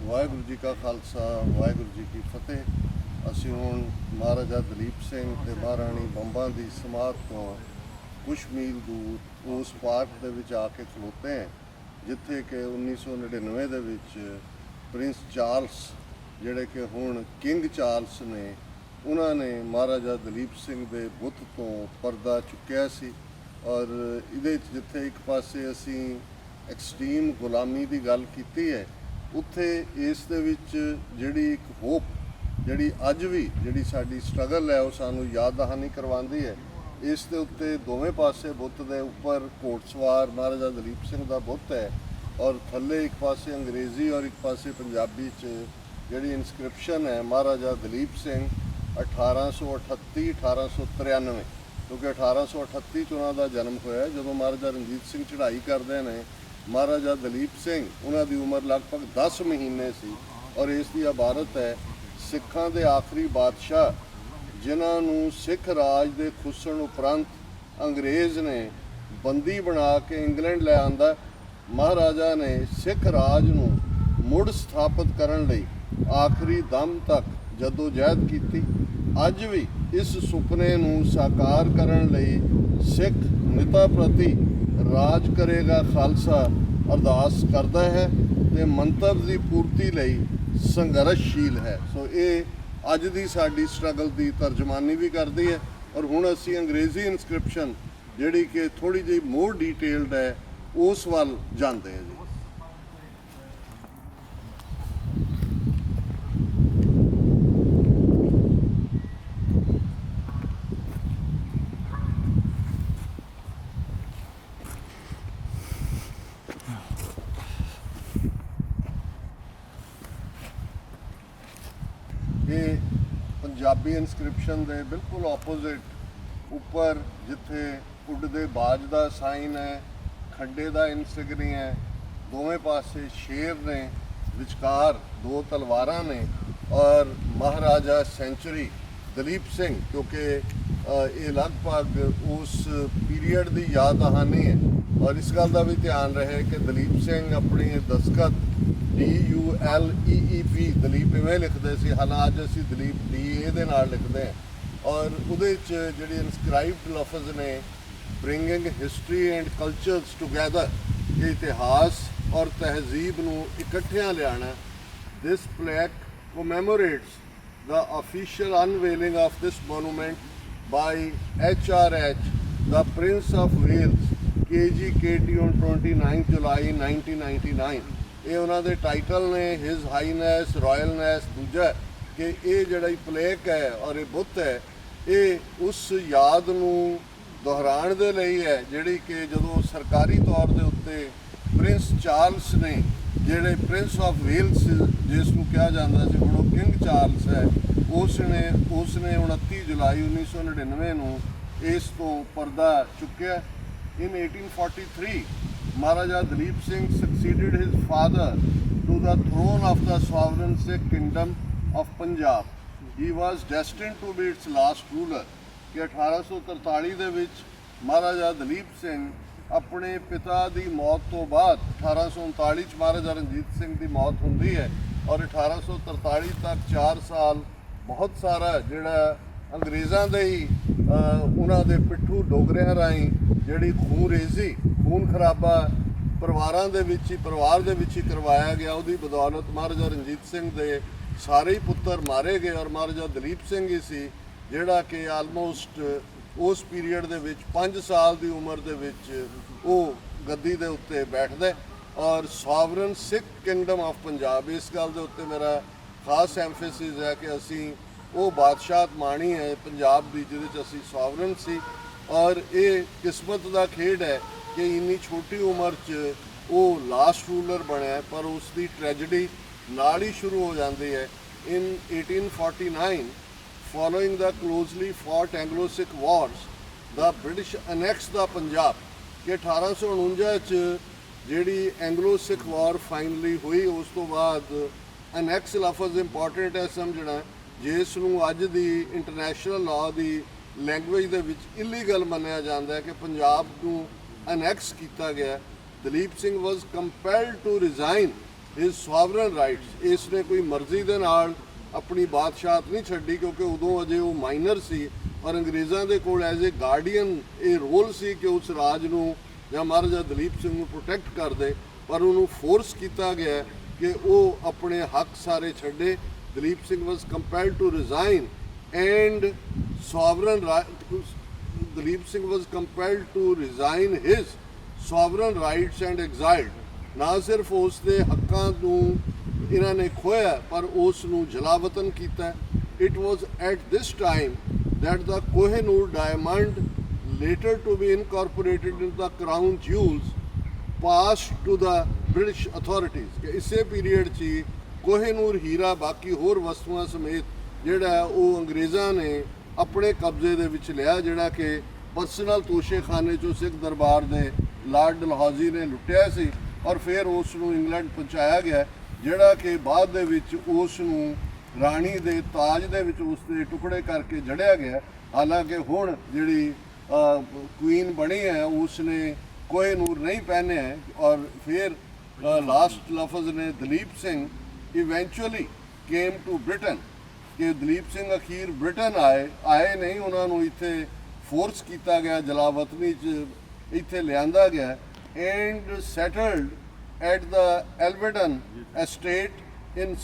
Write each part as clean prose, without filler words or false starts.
ਵਾਹਿਗੁਰੂ ਜੀ ਕਾ ਖਾਲਸਾ ਵਾਹਿਗੁਰੂ ਜੀ ਕੀ ਫਤਿਹ। ਅਸੀਂ ਹੁਣ ਮਹਾਰਾਜਾ ਦਲੀਪ ਸਿੰਘ ਤੇ ਮਹਾਰਾਣੀ ਬੰਬਾ ਦੀ ਸਮਾਧ ਤੋਂ ਕੁਛ ਮੀਲ ਦੂਰ ਉਸ ਪਾਰਕ ਦੇ ਵਿੱਚ ਆ ਕੇ ਖਲੋਤੇ ਹਾਂ ਜਿੱਥੇ ਕਿ 1999 ਦੇ ਵਿੱਚ ਪ੍ਰਿੰਸ ਚਾਰਲਸ ਜਿਹੜੇ ਕਿ ਹੁਣ ਕਿੰਗ ਚਾਰਲਸ ਨੇ, ਉਹਨਾਂ ਨੇ ਮਹਾਰਾਜਾ ਦਲੀਪ ਸਿੰਘ ਦੇ ਬੁੱਤ ਤੋਂ ਪਰਦਾ ਚੁੱਕਿਆ ਸੀ। ਔਰ ਇਹਦੇ 'ਚ ਜਿੱਥੇ ਇੱਕ ਪਾਸੇ ਅਸੀਂ ਐਕਸਟ੍ਰੀਮ ਗੁਲਾਮੀ ਦੀ ਗੱਲ ਕੀਤੀ ਹੈ, ਉੱਥੇ ਇਸ ਦੇ ਵਿੱਚ ਜਿਹੜੀ ਇੱਕ ਹੋਪ ਜਿਹੜੀ ਅੱਜ ਵੀ ਜਿਹੜੀ ਸਾਡੀ ਸਟਰਗਲ ਹੈ ਉਹ ਸਾਨੂੰ ਯਾਦ ਦਹਾਨੀ ਕਰਵਾਉਂਦੀ ਹੈ। ਇਸ ਦੇ ਉੱਤੇ ਦੋਵੇਂ ਪਾਸੇ ਬੁੱਤ ਦੇ ਉੱਪਰ ਘੋੜਸਵਾਰ ਮਹਾਰਾਜਾ ਦਲੀਪ ਸਿੰਘ ਦਾ ਬੁੱਤ ਹੈ ਔਰ ਥੱਲੇ ਇੱਕ ਪਾਸੇ ਅੰਗਰੇਜ਼ੀ ਔਰ ਇੱਕ ਪਾਸੇ ਪੰਜਾਬੀ 'ਚ ਜਿਹੜੀ ਇਨਸਕ੍ਰਿਪਸ਼ਨ ਹੈ ਮਹਾਰਾਜਾ ਦਲੀਪ ਸਿੰਘ 1838-1893, ਕਿਉਂਕਿ 1838 'ਚ ਉਹਨਾਂ ਦਾ ਜਨਮ ਹੋਇਆ ਜਦੋਂ ਮਹਾਰਾਜਾ ਰਣਜੀਤ ਸਿੰਘ ਚੜ੍ਹਾਈ ਕਰਦੇ ਨੇ। ਮਹਾਰਾਜਾ ਦਲੀਪ ਸਿੰਘ ਉਹਨਾਂ ਦੀ ਉਮਰ ਲਗਭਗ 10 ਮਹੀਨੇ ਸੀ ਔਰ ਇਸ ਦੀ ਇਬਾਰਤ ਹੈ ਸਿੱਖਾਂ ਦੇ ਆਖਰੀ ਬਾਦਸ਼ਾਹ ਜਿਨ੍ਹਾਂ ਨੂੰ ਸਿੱਖ ਰਾਜ ਦੇ ਖੁੱਸਣ ਉਪਰੰਤ ਅੰਗਰੇਜ਼ ਨੇ ਬੰਦੀ ਬਣਾ ਕੇ ਇੰਗਲੈਂਡ ਲੈ ਆਂਦਾ। ਮਹਾਰਾਜਾ ਨੇ ਸਿੱਖ ਰਾਜ ਨੂੰ ਮੁੜ ਸਥਾਪਿਤ ਕਰਨ ਲਈ ਆਖਰੀ ਦਮ ਤੱਕ ਜਦੋਜਹਿਦ ਕੀਤੀ। ਅੱਜ ਵੀ ਇਸ ਸੁਪਨੇ ਨੂੰ ਸਾਕਾਰ ਕਰਨ ਲਈ ਸਿੱਖ ਨਿਤਾ ਪ੍ਰਤੀ ਰਾਜ ਕਰੇਗਾ ਖਾਲਸਾ ਅਰਦਾਸ ਕਰਦਾ ਹੈ ਤੇ ਮੰਤਵ ਦੀ ਪੂਰਤੀ ਲਈ ਸੰਘਰਸ਼ਸ਼ੀਲ ਹੈ। ਸੋ ਇਹ ਅੱਜ ਦੀ ਸਾਡੀ ਸਟਰਗਲ ਦੀ ਤਰਜਮਾਨੀ ਵੀ ਕਰਦੀ ਹੈ। ਔਰ ਹੁਣ ਅਸੀਂ ਅੰਗਰੇਜ਼ੀ ਇਨਸਕ੍ਰਿਪਸ਼ਨ ਜਿਹੜੀ ਕਿ ਥੋੜੀ ਜਿਹੀ ਮੋਰ ਡੀਟੇਲਡ ਹੈ ਉਸ ਵੱਲ ਜਾਂਦੇ ਹਾਂ ਜੀ। ਇਹ ਪੰਜਾਬੀ ਇਨਸਕ੍ਰਿਪਸ਼ਨ ਦੇ ਬਿਲਕੁਲ ਆਪੋਜ਼ਿਟ ਉੱਪਰ ਜਿੱਥੇ ਉੱਡਦੇ ਬਾਜ ਦਾ ਸਾਈਨ ਹੈ, ਖੱਡੇ ਦਾ ਇਨਸਿਗਨੀ ਹੈ, ਦੋਵੇਂ ਪਾਸੇ ਸ਼ੇਰ ਨੇ, ਵਿਚਕਾਰ ਦੋ ਤਲਵਾਰਾਂ ਨੇ ਔਰ ਮਹਾਰਾਜਾ ਸੈਂਚੁਰੀ ਦਲੀਪ ਸਿੰਘ, ਕਿਉਂਕਿ ਇਹ ਲਗਭਗ ਉਸ ਪੀਰੀਅਡ ਦੀ ਯਾਦ ਦਹਾਨੀ ਹੈ। ਔਰ ਇਸ ਗੱਲ ਦਾ ਵੀ ਧਿਆਨ ਰਹੇ ਕਿ ਦਲੀਪ ਸਿੰਘ ਆਪਣੀ ਦਸਤਖਤ DULEEP ਦਲੀਪ ਇਵੇਂ ਲਿਖਦੇ ਸੀ, ਹਾਲਾਂਕਿ ਅਸੀਂ ਦਲੀਪ DA ਦੇ ਨਾਲ ਲਿਖਦੇ ਹਾਂ। ਔਰ ਉਹਦੇ 'ਚ ਜਿਹੜੀ ਇਨਸਕ੍ਰਾਈਬਡ ਲਫ਼ਜ਼ ਨੇ ਬ੍ਰਿੰਗਿੰਗ ਹਿਸਟਰੀ ਐਂਡ ਕਲਚਰਸ ਟੁਗੈਦਰ, ਇਹ ਇਤਿਹਾਸ ਔਰ ਤਹਿਜ਼ੀਬ ਨੂੰ ਇਕੱਠਿਆਂ ਲਿਆਉਣਾ। ਦਿਸ plaque commemorates the official unveiling of this monument by HRH, the Prince of Wales, KGKT on 29 July 1999। ਇਹ ਉਹਨਾਂ ਦੇ ਟਾਈਟਲ ਨੇ, ਹਿਜ਼ ਹਾਈਨੈਸ ਰਾਇਲਨੈਸ। ਦੂਜਾ ਕਿ ਇਹ ਜਿਹੜਾ ਪਲੇਕ ਹੈ ਔਰ ਇਹ ਬੁੱਤ ਹੈ, ਇਹ ਉਸ ਯਾਦ ਨੂੰ ਦੁਹਰਾਉਣ ਦੇ ਲਈ ਹੈ ਜਿਹੜੀ ਕਿ ਜਦੋਂ ਸਰਕਾਰੀ ਤੌਰ ਦੇ ਉੱਤੇ ਪ੍ਰਿੰਸ ਚਾਰਲਸ ਨੇ, ਜਿਹੜੇ ਪ੍ਰਿੰਸ ਆਫ ਵੇਲਸ ਜਿਸ ਨੂੰ ਕਿਹਾ ਜਾਂਦਾ ਸੀ, ਹੁਣ ਉਹ ਕਿੰਗ ਚਾਰਲਸ ਹੈ, ਉਸ ਨੇ 29 ਜੁਲਾਈ 1999 ਨੂੰ ਇਸ ਤੋਂ ਪਰਦਾ ਚੁੱਕਿਆ। In 1843, Maharaja Dalip Singh succeeded his father to the throne of the sovereign Sikh kingdom of Punjab. He was destined to be its last ruler। ਕਿ 1843 ਦੇ ਵਿੱਚ ਮਹਾਰਾਜਾ ਦਲੀਪ ਸਿੰਘ ਆਪਣੇ ਪਿਤਾ ਦੀ ਮੌਤ ਤੋਂ ਬਾਅਦ 1839 'ਚ ਮਹਾਰਾਜਾ ਰਣਜੀਤ ਸਿੰਘ ਦੀ ਮੌਤ ਹੁੰਦੀ ਹੈ ਔਰ 1843 ਤੱਕ 4 ਸਾਲ ਬਹੁਤ ਸਾਰਾ ਜਿਹੜਾ ਅੰਗਰੇਜ਼ਾਂ ਦੇ ਹੀ ਉਹਨਾਂ ਦੇ ਪਿੱਠੂ ਡੋਗਰਿਆਂ ਰਾਹੀਂ ਜਿਹੜੀ ਖੂਨ ਖਰਾਬਾ ਪਰਿਵਾਰ ਦੇ ਵਿੱਚ ਹੀ ਕਰਵਾਇਆ ਗਿਆ। ਉਹਦੀ ਬਦੌਲਤ ਮਹਾਰਾਜਾ ਰਣਜੀਤ ਸਿੰਘ ਦੇ ਸਾਰੇ ਹੀ ਪੁੱਤਰ ਮਾਰੇ ਗਏ ਔਰ ਮਹਾਰਾਜਾ ਦਲੀਪ ਸਿੰਘ ਹੀ ਸੀ ਜਿਹੜਾ ਕਿ ਆਲਮੋਸਟ ਉਸ ਪੀਰੀਅਡ ਦੇ ਵਿੱਚ 5 ਸਾਲ ਦੀ ਉਮਰ ਦੇ ਵਿੱਚ ਉਹ ਗੱਦੀ ਦੇ ਉੱਤੇ ਬੈਠਦਾ ਔਰ sovereign Sikh Kingdom of Punjab. ਇਸ ਗੱਲ ਦੇ ਉੱਤੇ ਮੇਰਾ ਖਾਸ ਐਮਫੈਸਿਸ ਹੈ ਕਿ ਅਸੀਂ ਉਹ ਬਾਦਸ਼ਾਹਤ ਮਾਣੀ ਹੈ ਪੰਜਾਬ ਦੀ ਜਿਹਦੇ 'ਚ ਅਸੀਂ ਸੋਵਰਨ ਸੀ। ਔਰ ਇਹ ਕਿਸਮਤ ਦਾ ਖੇਡ ਹੈ ਕਿ ਇੰਨੀ ਛੋਟੀ ਉਮਰ 'ਚ ਉਹ ਲਾਸਟ ਰੂਲਰ ਬਣਿਆ, ਪਰ ਉਸ ਦੀ ਟ੍ਰੈਜਡੀ ਨਾਲ ਹੀ ਸ਼ੁਰੂ ਹੋ ਜਾਂਦੀ ਹੈ। In 1849, following the closely fought Anglo-Sikh wars, the British annexed the Punjab। ਕਿ 1849 'ਚ ਜਿਹੜੀ ਐਂਗਲੋ ਸਿੱਖ ਵਾਰ ਫਾਈਨਲੀ ਹੋਈ, ਉਸ ਤੋਂ ਬਾਅਦ ਅਨੈਕਸ ਲਫ਼ਜ਼ ਇੰਪੋਰਟੈਂਟ ਹੈ ਸਮਝਣਾ, ਜਿਸ ਨੂੰ ਅੱਜ ਦੀ ਇੰਟਰਨੈਸ਼ਨਲ ਲਾਅ ਦੀ ਲੈਂਗੁਏਜ ਦੇ ਵਿੱਚ ਇਲੀਗਲ ਮੰਨਿਆ ਜਾਂਦਾ ਹੈ ਕਿ ਪੰਜਾਬ ਨੂੰ ਅਨੈਕਸ ਕੀਤਾ ਗਿਆ। Dalip Singh was compelled to resign his sovereign rights. ਇਸ ਨੇ ਕੋਈ ਮਰਜ਼ੀ ਦੇ ਨਾਲ ਆਪਣੀ ਬਾਦਸ਼ਾਹਤ ਨਹੀਂ ਛੱਡੀ, ਕਿਉਂਕਿ ਉਦੋਂ ਅਜੇ ਉਹ ਮਾਈਨਰ ਸੀ ਔਰ ਅੰਗਰੇਜ਼ਾਂ ਦੇ ਕੋਲ ਐਜ਼ ਏ ਗਾਰਡੀਅਨ ਇਹ ਰੋਲ ਸੀ ਕਿ ਉਸ ਰਾਜ ਨੂੰ ਜਾਂ ਮਹਾਰਾਜਾ ਦਲੀਪ ਸਿੰਘ ਨੂੰ ਪ੍ਰੋਟੈਕਟ ਕਰਦੇ। ਪਰ ਉਹਨੂੰ ਫੋਰਸ ਕੀਤਾ ਗਿਆ ਕਿ ਉਹ ਆਪਣੇ ਹੱਕ ਸਾਰੇ ਛੱਡੇ। Dalip Singh was compelled to resign and sovereign Dalip Singh was compelled to resign his sovereign rights and exiled. ਨਾ ਸਿਰਫ ਉਸ ਦੇ ਹੱਕਾਂ ਨੂੰ ਇਹਨਾਂ ਨੇ ਖੋਇਆ ਪਰ ਉਸ ਨੂੰ ਜਲਾਵਤਨ ਕੀਤਾ। It was at this time that the Kohinoor diamond, later to be incorporated into the crown jewels, passed to the British authorities। ਕਿ ਇਸੇ ਪੀਰੀਅਡ 'ਚ ਹੀ ਕੋਹਿਨੂਰ ਹੀਰਾ ਬਾਕੀ ਹੋਰ ਵਸਤੂਆਂ ਸਮੇਤ ਜਿਹੜਾ ਉਹ ਅੰਗਰੇਜ਼ਾਂ ਨੇ ਆਪਣੇ ਕਬਜ਼ੇ ਦੇ ਵਿੱਚ ਲਿਆ, ਜਿਹੜਾ ਕਿ ਪਰਸਨਲ ਤੋਸ਼ੇਖਾਨੇ 'ਚੋਂ ਸਿੱਖ ਦਰਬਾਰ ਦੇ ਲਾਰਡ ਡਲਹੌਜ਼ੀ ਨੇ ਲੁੱਟਿਆ ਸੀ ਔਰ ਫਿਰ ਉਸ ਨੂੰ ਇੰਗਲੈਂਡ ਪਹੁੰਚਾਇਆ ਗਿਆ, ਜਿਹੜਾ ਕਿ ਬਾਅਦ ਦੇ ਵਿੱਚ ਉਸ ਨੂੰ ਰਾਣੀ ਦੇ ਤਾਜ ਦੇ ਵਿੱਚ ਉਸ ਦੇ ਟੁਕੜੇ ਕਰਕੇ ਜੜਿਆ ਗਿਆ। ਹਾਲਾਂਕਿ ਹੁਣ ਜਿਹੜੀ ਕੁਈਨ ਬਣੀ ਹੈ ਉਸ ਨੇ ਕੋਹਿਨੂਰ ਨਹੀਂ ਪਹਿਨਿਆ ਹੈ। ਔਰ ਫਿਰ ਲਾਸਟ ਲਫ਼ਜ਼ ਨੇ Dalip Singh eventually came to Britain, ਕਿ ਦਲੀਪ ਸਿੰਘ ਅਖੀਰ ਬ੍ਰਿਟਨ ਆਏ ਨਹੀਂ, ਉਹਨਾਂ ਨੂੰ ਇੱਥੇ ਫੋਰਸ ਕੀਤਾ ਗਿਆ, ਜਲਾਵਤਨੀ 'ਚ ਇੱਥੇ ਲਿਆਂਦਾ ਗਿਆ and settled at the Elveden estate in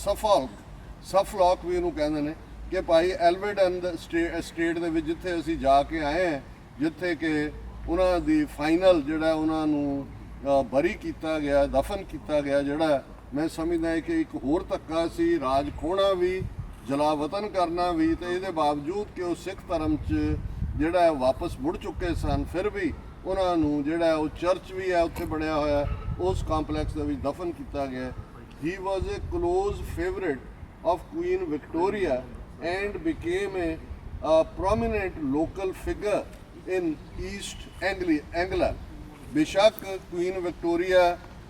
Suffolk ਵੀ ਇਹਨੂੰ ਕਹਿੰਦੇ ਨੇ, ਕਿ ਭਾਈ ਐਲਵਰਡਨ ਸਟੇਟ ਦੇ ਵਿੱਚ ਜਿੱਥੇ ਅਸੀਂ ਜਾ ਕੇ ਆਏ ਹਾਂ, ਜਿੱਥੇ ਕਿ ਉਹਨਾਂ ਦੀ ਫਾਈਨਲ ਜਿਹੜਾ ਉਹਨਾਂ ਨੂੰ ਬਰੀ ਕੀਤਾ ਗਿਆ, ਦਫਨ ਕੀਤਾ ਗਿਆ, ਜਿਹੜਾ ਮੈਂ ਸਮਝਦਾ ਕਿ ਇੱਕ ਹੋਰ ਧੱਕਾ ਸੀ, ਰਾਜ ਖੋਣਾ ਵੀ, ਜਲਾਵਤਨ ਕਰਨਾ ਵੀ। ਤੇ ਇਹਦੇ ਬਾਵਜੂਦ ਕਿ ਉਹ ਸਿੱਖ ਧਰਮ 'ਚ ਜਿਹੜਾ ਵਾਪਸ ਮੁੜ ਚੁੱਕੇ ਸਨ, ਫਿਰ ਵੀ ਉਹਨਾਂ ਨੂੰ ਜਿਹੜਾ ਉਹ ਚਰਚ ਵੀ ਹੈ ਉੱਥੇ ਬਣਿਆ ਹੋਇਆ, ਉਸ ਕੰਪਲੈਕਸ ਦੇ ਵਿੱਚ ਦਫਨ ਕੀਤਾ ਗਿਆ। He was a close favourite of Queen Victoria and became a prominent local figure in East Anglia। ਬੇਸ਼ੱਕ ਕੁਈਨ ਵਿਕਟੋਰੀਆ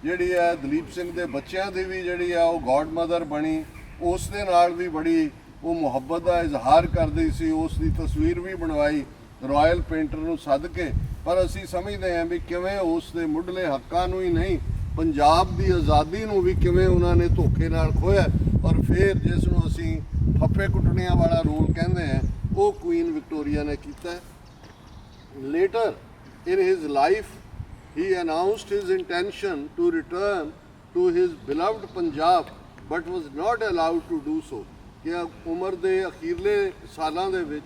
ਜਿਹੜੀ ਹੈ ਦਲੀਪ ਸਿੰਘ ਦੇ ਬੱਚਿਆਂ ਦੀ ਵੀ ਜਿਹੜੀ ਆ ਉਹ ਗॉड ਮਦਰ ਬਣੀ, ਉਸ ਦੇ ਨਾਲ ਵੀ ਬੜੀ ਉਹ ਮੁਹੱਬਤ ਦਾ ਇਜ਼ਹਾਰ ਕਰਦੀ ਸੀ, ਉਸ ਦੀ ਤਸਵੀਰ ਵੀ ਬਣਵਾਈ ਰਾਇਲ ਪੇਂਟਰ ਨੂੰ ਸੱਦ ਕੇ। ਪਰ ਅਸੀਂ ਸਮਝਦੇ ਹਾਂ ਵੀ ਕਿਵੇਂ ਉਸ ਦੇ ਮੁੱਢਲੇ ਹੱਕਾਂ ਨੂੰ ਹੀ ਨਹੀਂ, ਪੰਜਾਬ ਦੀ ਆਜ਼ਾਦੀ ਨੂੰ ਵੀ ਕਿਵੇਂ ਉਹਨਾਂ ਨੇ ਧੋਖੇ ਨਾਲ ਖੋਇਆ। ਔਰ ਫਿਰ ਜਿਸ ਨੂੰ ਅਸੀਂ ਫੱਫੇ ਕੁੱਟਣਿਆਂ ਵਾਲਾ ਰੋਲ ਕਹਿੰਦੇ ਹਾਂ, ਉਹ ਕੁਈਨ ਵਿਕਟੋਰੀਆ ਨੇ ਕੀਤਾ। Later in his life he announced his intention to return to his beloved Punjab but was not allowed to do so. ਕਿ ਉਮਰ ਦੇ ਅਖੀਰਲੇ ਸਾਲਾਂ ਦੇ ਵਿੱਚ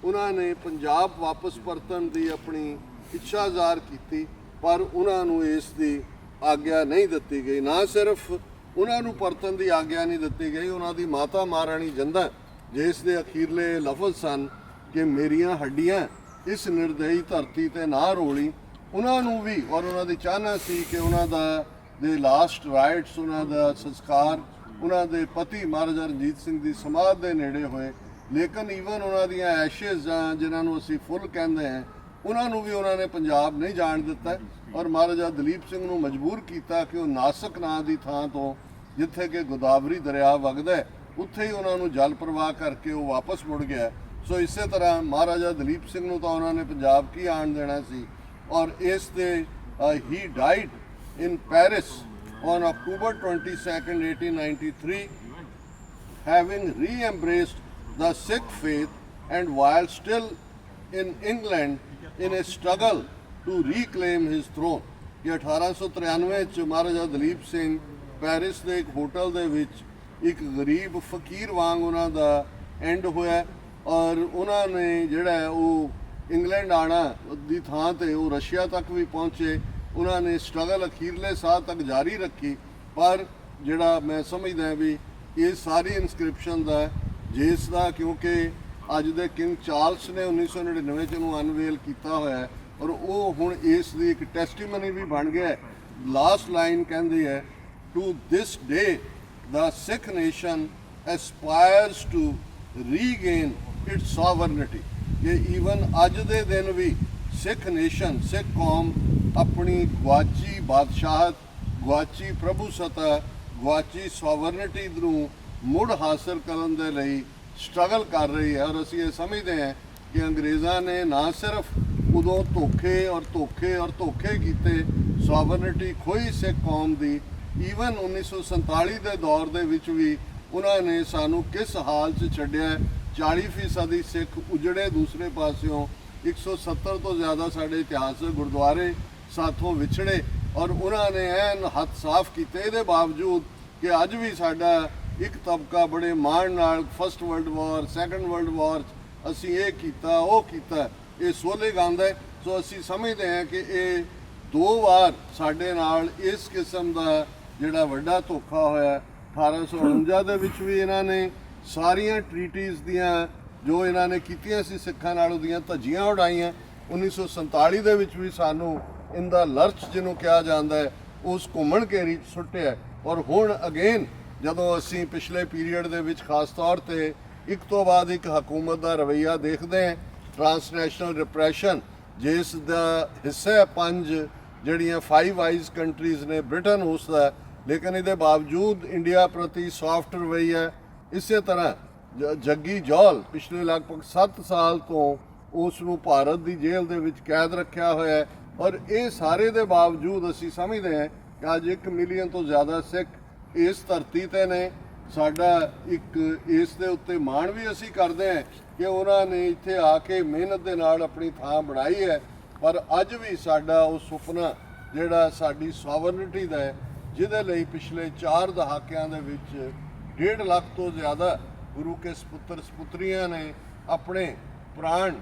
ਉਹਨਾਂ ਨੇ ਪੰਜਾਬ ਵਾਪਸ ਪਰਤਣ ਦੀ ਆਪਣੀ ਇੱਛਾ ਜ਼ਾਹਰ ਕੀਤੀ, ਪਰ ਉਹਨਾਂ ਨੂੰ ਇਸ ਦੀ ਆਗਿਆ ਨਹੀਂ ਦਿੱਤੀ ਗਈ। ਨਾ ਸਿਰਫ ਉਹਨਾਂ ਨੂੰ ਪਰਤਣ ਦੀ ਆਗਿਆ ਨਹੀਂ ਦਿੱਤੀ ਗਈ, ਉਹਨਾਂ ਦੀ ਮਾਤਾ ਮਹਾਰਾਣੀ ਜਿੰਦਾ, ਜਿਸ ਦੇ ਅਖੀਰਲੇ ਲਫ਼ਜ਼ ਸਨ ਕਿ ਮੇਰੀਆਂ ਹੱਡੀਆਂ ਇਸ ਨਿਰਦਈ ਧਰਤੀ ਤੇ ਨਾ ਰੋਲੀ, ਉਹਨਾਂ ਨੂੰ ਵੀ, ਔਰ ਉਹਨਾਂ ਦੀ ਚਾਹਨਾ ਸੀ ਕਿ ਉਹਨਾਂ ਦੇ ਲਾਸਟ ਰਾਈਟਸ, ਉਹਨਾਂ ਦਾ ਸੰਸਕਾਰ ਉਹਨਾਂ ਦੇ ਪਤੀ ਮਹਾਰਾਜਾ ਰਣਜੀਤ ਸਿੰਘ ਦੀ ਸਮਾਧ ਦੇ ਨੇੜੇ ਹੋਏ। ਲੇਕਿਨ ਈਵਨ ਉਹਨਾਂ ਦੀਆਂ ਐਸ਼ੇਜ਼ ਜਾਂ ਜਿਨ੍ਹਾਂ ਨੂੰ ਅਸੀਂ ਫੁੱਲ ਕਹਿੰਦੇ ਹਾਂ, ਉਹਨਾਂ ਨੂੰ ਵੀ ਉਹਨਾਂ ਨੇ ਪੰਜਾਬ ਨਹੀਂ ਜਾਣ ਦਿੱਤਾ ਔਰ ਮਹਾਰਾਜਾ ਦਲੀਪ ਸਿੰਘ ਨੂੰ ਮਜਬੂਰ ਕੀਤਾ ਕਿ ਉਹ ਨਾਸਕ ਨਾਂ ਦੀ ਥਾਂ ਤੋਂ, ਜਿੱਥੇ ਕਿ ਗੋਦਾਵਰੀ ਦਰਿਆ ਵਗਦਾ ਹੈ, ਉੱਥੇ ਹੀ ਉਹਨਾਂ ਨੂੰ ਜਲ ਪ੍ਰਵਾਹ ਕਰਕੇ ਉਹ ਵਾਪਸ ਮੁੜ ਗਿਆ। ਸੋ ਇਸੇ ਤਰ੍ਹਾਂ ਮਹਾਰਾਜਾ ਦਲੀਪ ਸਿੰਘ ਨੂੰ ਤਾਂ ਉਹਨਾਂ ਨੇ ਪੰਜਾਬ ਕੀ ਆਣ ਦੇਣਾ ਸੀ। ਔਰ ਇਸ ਦੇ he died in Paris on October 22nd, 1893, having re-embraced the Sikh faith and while still in England in a struggle to reclaim his throne। ਕਿ 1893 ਚ ਮਹਾਰਾਜਾ ਦਲੀਪ ਸਿੰਘ ਪੈਰਿਸ ਦੇ ਇੱਕ ਹੋਟਲ ਦੇ ਵਿੱਚ ਇੱਕ ਗਰੀਬ ਫਕੀਰ ਵਾਂਗ ਉਹਨਾਂ ਦਾ ਐਂਡ ਹੋਇਆ ਔਰ ਉਹਨਾਂ ਨੇ ਜਿਹੜਾ ਉਹ ਇੰਗਲੈਂਡ ਆਉਣਾ ਦੀ ਥਾਂ ਤੇ ਉਹ ਰਸ਼ੀਆ ਤੱਕ ਵੀ ਪਹੁੰਚੇ। ਉਹਨਾਂ ਨੇ ਸਟਰਗਲ ਅਖੀਰਲੇ ਸਾਹ ਤੱਕ ਜਾਰੀ ਰੱਖੀ। ਪਰ ਜਿਹੜਾ ਮੈਂ ਸਮਝਦਾ ਵੀ ਇਹ ਸਾਰੀ ਇਨਸਕ੍ਰਿਪਸ਼ਨ ਦਾ ਜਿਸ ਦਾ, ਕਿਉਂਕਿ ਅੱਜ ਦੇ ਕਿੰਗ ਚਾਰਲਸ ਨੇ 1999 ਚ ਨੂੰ ਅਨਵੇਲ ਕੀਤਾ ਹੋਇਆ ਔਰ ਉਹ ਹੁਣ ਇਸ ਦੀ ਇੱਕ ਟੈਸਟੀਮਨੀ ਵੀ ਬਣ ਗਿਆ। ਲਾਸਟ ਲਾਈਨ ਕਹਿੰਦੀ ਹੈ, to this day the Sikh nation aspires to regain its sovereignty। ये even ਅੱਜ ਦੇ ਦਿਨ ਵੀ ਸਿੱਖ ਨੇਸ਼ਨ, ਸਿੱਖ ਕੌਮ ਆਪਣੀ ਗੁਆਚੀ ਬਾਦਸ਼ਾਹਤ, ਗੁਆਚੀ ਪ੍ਰਭੂਸੱਤਾ, ਗੁਆਚੀ ਸੋਵਰਨਿਟੀ ਨੂੰ ਮੁੜ ਹਾਸਲ ਕਰਨ ਦੇ ਲਈ ਸਟਰਗਲ ਕਰ ਰਹੀ ਹੈ। ਔਰ ਅਸੀਂ ਇਹ ਸਮਝਦੇ ਹਾਂ ਕਿ ਅੰਗਰੇਜ਼ਾਂ ਨੇ ਨਾ ਸਿਰਫ ਉਦੋਂ ਧੋਖੇ ਕੀਤੇ, ਸੋਵਰਨਿਟੀ ਖੋਈ ਸਿੱਖ ਕੌਮ ਦੀ, ਈਵਨ 1947 ਦੇ ਦੌਰ ਦੇ ਵਿੱਚ ਵੀ ਉਹਨਾਂ ਨੇ ਸਾਨੂੰ ਕਿਸ ਹਾਲ 'ਚ ਛੱਡਿਆ। 40% ਸਿੱਖ ਉਜੜੇ, ਦੂਸਰੇ ਪਾਸਿਓਂ 170 ਤੋਂ ਜ਼ਿਆਦਾ ਸਾਡੇ ਇਤਿਹਾਸਕ ਗੁਰਦੁਆਰੇ ਸਾਥੋਂ ਵਿਛੜੇ, ਔਰ ਉਹਨਾਂ ਨੇ ਐਨ ਹੱਥ ਸਾਫ਼ ਕੀਤੇ। ਇਹਦੇ ਬਾਵਜੂਦ ਕਿ ਅੱਜ ਵੀ ਸਾਡਾ ਇੱਕ ਤਬਕਾ ਬੜੇ ਮਾਣ ਨਾਲ first world war, second world war ਅਸੀਂ ਇਹ ਕੀਤਾ, ਉਹ ਕੀਤਾ, ਇਹ ਸੋਲੇ ਗਾਉਂਦਾ ਹੈ। ਸੋ ਅਸੀਂ ਸਮਝਦੇ ਹਾਂ ਕਿ ਇਹ 2 ਵਾਰ ਸਾਡੇ ਨਾਲ ਇਸ ਕਿਸਮ ਦਾ ਜਿਹੜਾ ਵੱਡਾ ਧੋਖਾ ਹੋਇਆ। 1849 ਦੇ ਵਿੱਚ ਵੀ ਇਹਨਾਂ ਨੇ ਸਾਰੀਆਂ ਟ੍ਰੀਟੀਜ਼ ਦੀਆਂ ਜੋ ਇਹਨਾਂ ਨੇ ਕੀਤੀਆਂ ਸੀ ਸਿੱਖਾਂ ਨਾਲ, ਉਹਦੀਆਂ ਧੱਜੀਆਂ ਉਡਾਈਆਂ। 1947 ਦੇ ਵਿੱਚ ਵੀ ਸਾਨੂੰ ਇਹਦਾ ਲਰਚ ਜਿਹਨੂੰ ਕਿਹਾ ਜਾਂਦਾ ਹੈ ਉਸ ਘੁੰਮਣ ਘੇਰੀ 'ਚ ਸੁੱਟਿਆ। ਔਰ ਹੁਣ ਅਗੇਨ ਜਦੋਂ ਅਸੀਂ ਪਿਛਲੇ ਪੀਰੀਅਡ ਦੇ ਵਿੱਚ ਖਾਸ ਤੌਰ ਤੇ ਇੱਕ ਤੋਂ ਬਾਅਦ ਇੱਕ ਹਕੂਮਤ ਦਾ ਰਵੱਈਆ ਦੇਖਦੇ ਹਾਂ, ਟਰਾਂਸਨੈਸ਼ਨਲ ਰਿਪਰੈਸ਼ਨ ਜਿਸ ਦਾ ਹਿੱਸਾ ਹੈ 5 ਜਿਹੜੀਆਂ 5 ਆਈਜ਼ ਕੰਟਰੀਜ਼ ਨੇ, ਬ੍ਰਿਟਨ ਉਸ ਦਾ, ਲੇਕਿਨ ਇਹਦੇ ਬਾਵਜੂਦ ਇੰਡੀਆ ਪ੍ਰਤੀ ਸੌਫਟ ਰਵੱਈਆ। ਇਸੇ ਤਰ੍ਹਾਂ ਜੱਗੀ ਜੌਲ ਪਿਛਲੇ ਲਗਭਗ 7 ਸਾਲ ਤੋਂ ਉਸ ਨੂੰ ਭਾਰਤ ਦੀ ਜੇਲ੍ਹ ਦੇ ਵਿੱਚ ਕੈਦ ਰੱਖਿਆ ਹੋਇਆ ਹੈ। ਔਰ ਇਹ ਸਾਰੇ ਦੇ ਬਾਵਜੂਦ ਅਸੀਂ ਸਮਝਦੇ ਹਾਂ ਕਿ ਅੱਜ 1 ਮਿਲੀਅਨ ਤੋਂ ਜ਼ਿਆਦਾ ਸਿੱਖ ਇਸ ਧਰਤੀ ਤੇ ਨੇ। ਸਾਡਾ ਇੱਕ ਇਸ ਦੇ ਉੱਤੇ ਮਾਣ ਵੀ ਅਸੀਂ ਕਰਦੇ ਹਾਂ ਕਿ ਉਹਨਾਂ ਨੇ ਇੱਥੇ ਆ ਕੇ ਮਿਹਨਤ ਦੇ ਨਾਲ ਆਪਣੀ ਥਾਂ ਬਣਾਈ ਹੈ। ਪਰ ਅੱਜ ਵੀ ਸਾਡਾ ਉਹ ਸੁਪਨਾ ਜਿਹੜਾ ਸਾਡੀ ਸੋਵਰਨਿਟੀ ਦਾ ਹੈ, ਜਿਹਦੇ ਲਈ ਪਿਛਲੇ 4 ਦਹਾਕਿਆਂ ਦੇ ਵਿੱਚ 1.5 ਲੱਖ ਤੋਂ ਜ਼ਿਆਦਾ ਗੁਰੂ ਕੇ ਸਪੁੱਤਰ ਸਪੁੱਤਰੀਆਂ ਨੇ ਆਪਣੇ ਪ੍ਰਾਣ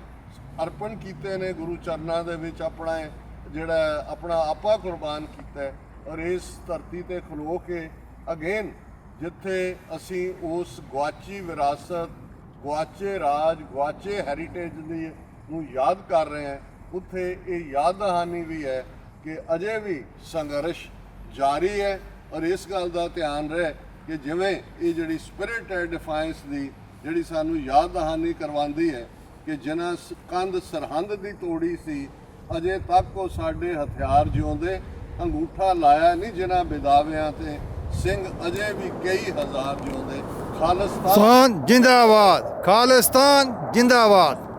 ਅਰਪਣ ਕੀਤੇ ਨੇ, ਗੁਰੂ ਚਰਨਾਂ ਦੇ ਵਿੱਚ ਆਪਣਾ ਆਪਾ ਕੁਰਬਾਨ ਕੀਤਾ ਹੈ। ਔਰ ਇਸ ਧਰਤੀ ਤੇ ਖਲੋ ਕੇ ਅਗੇਨ ਜਿੱਥੇ ਅਸੀਂ ਉਸ ਗੁਆਚੀ ਵਿਰਾਸਤ, ਗੁਆਚੇ ਰਾਜ, ਗੁਆਚੇ ਹੈਰੀਟੇਜ ਦੀ ਨੂੰ ਯਾਦ ਕਰ ਰਹੇ ਹਾਂ, ਉੱਥੇ ਇਹ ਯਾਦ ਦਹਾਨੀ ਵੀ ਹੈ ਕਿ ਅਜੇ ਵੀ ਸੰਘਰਸ਼ ਜਾਰੀ ਹੈ। ਔਰ ਇਸ ਗੱਲ ਦਾ ਧਿਆਨ ਰਹੇ ਕਿ ਜਿਵੇਂ ਇਹ ਜਿਹੜੀ ਸਪਿਰਿਟ ਹੈ ਡਿਫਾਈਂਸ ਦੀ, ਜਿਹੜੀ ਸਾਨੂੰ ਯਾਦ ਦਹਾਨੀ ਕਰਵਾਉਂਦੀ ਹੈ ਕਿ ਜਿਨ੍ਹਾਂ ਕੰਧ ਸਰਹੰਦ ਦੀ ਤੋੜੀ ਸੀ, ਅਜੇ ਤੱਕ ਉਹ ਸਾਡੇ ਹਥਿਆਰ ਜਿਉਂਦੇ, ਅੰਗੂਠਾ ਲਾਇਆ ਨਹੀਂ ਜਿਨ੍ਹਾਂ ਬਿਦਾਵਿਆਂ ਤੇ, ਸਿੰਘ ਅਜੇ ਵੀ ਕਈ ਹਜ਼ਾਰ ਜਿਉਂਦੇ। ਖਾਲਿਸਤਾਨ ਜਿੰਦਾਬਾਦ, ਖਾਲਿਸਤਾਨ ਜਿੰਦਾਬਾਦ।